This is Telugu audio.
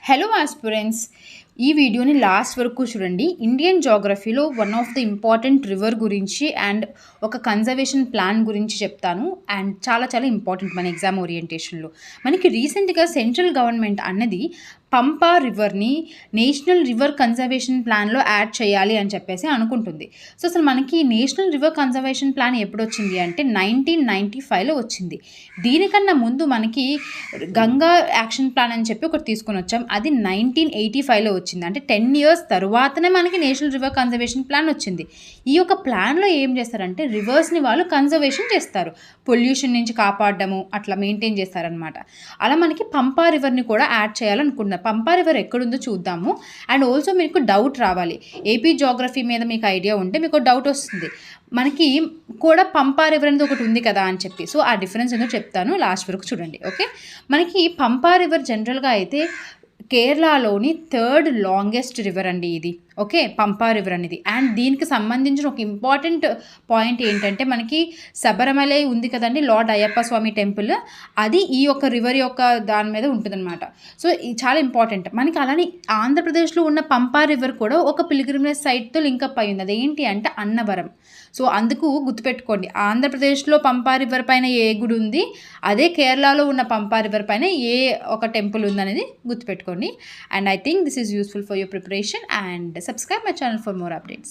హలో ఆస్పిరెంట్స్, ఈ వీడియోని లాస్ట్ వరకు చూడండి. ఇండియన్ జాగ్రఫీలో one of the important river గురించి అండ్ ఒక కన్జర్వేషన్ ప్లాన్ గురించి చెప్తాను. అండ్ చాలా చాలా ఇంపార్టెంట్ మన ఎగ్జామ్ ఓరియంటేషన్లో. మనకి రీసెంట్గా సెంట్రల్ గవర్నమెంట్ అన్నది పంపా రివర్ని నేషనల్ రివర్ కన్జర్వేషన్ ప్లాన్లో యాడ్ చేయాలి అని చెప్పేసి అనుకుంటుంది. సో అసలు మనకి నేషనల్ రివర్ కన్జర్వేషన్ ప్లాన్ ఎప్పుడు వచ్చింది అంటే 1995లో వచ్చింది. దీనికన్నా ముందు మనకి గంగా యాక్షన్ ప్లాన్ అని చెప్పి ఒకటి తీసుకొని వచ్చాం. అది 1985లో వచ్చింది. అంటే 10 years తర్వాతనే మనకి నేషనల్ రివర్ కన్జర్వేషన్ ప్లాన్ వచ్చింది. ఈ యొక్క ప్లాన్లో ఏం చేస్తారంటే రివర్స్ని వాళ్ళు కన్జర్వేషన్ చేస్తారు, పొల్యూషన్ నుంచి కాపాడడము అట్లా మెయింటైన్ చేస్తారనమాట. అలా మనకి పంపా రివర్ని కూడా యాడ్ చేయాలనుకుంటున్నారు. పంపా రివర్ ఎక్కడుందో చూద్దాము. అండ్ ఆల్సో మీకు డౌట్ రావాలి, ఏపీ జోగ్రఫీ మీద మీకు ఐడియా ఉంటే మీకు డౌట్ వస్తుంది, మనకి కూడా పంపా రివర్ అనేది ఒకటి ఉంది కదా అని చెప్పి. సో ఆ డిఫరెన్స్ ఏందో చెప్తాను, లాస్ట్ వరకు చూడండి. ఓకే, మనకి పంపా రివర్ జనరల్గా అయితే కేరళలోని 3rd లాంగెస్ట్ రివర్ అండి ఇది. ఓకే, పంపా రివర్ అనేది. అండ్ దీనికి సంబంధించిన ఒక ఇంపార్టెంట్ పాయింట్ ఏంటంటే మనకి శబరిమలై ఉంది కదండి, లార్డ్ అయ్యప్ప స్వామి టెంపుల్, అది ఈ యొక్క రివర్ యొక్క దాని మీద ఉంటుందన్నమాట. సో ఇది చాలా ఇంపార్టెంట్ మనకి. అలానే ఆంధ్రప్రదేశ్లో ఉన్న పంపా రివర్ కూడా ఒక పిల్గ్రిమేజ్ సైట్తో లింకప్ అయి ఉంది. అదేంటి అంటే అన్నవరం. సో అందుకు గుర్తుపెట్టుకోండి, ఆంధ్రప్రదేశ్లో పంపా రివర్ పైన ఏ గుడి ఉంది, అదే కేరళలో ఉన్న పంపా రివర్ పైన ఏ ఒక టెంపుల్ ఉందనేది గుర్తుపెట్టుకోండి. And I think this is useful for your preparation. And subscribe my channel for more updates.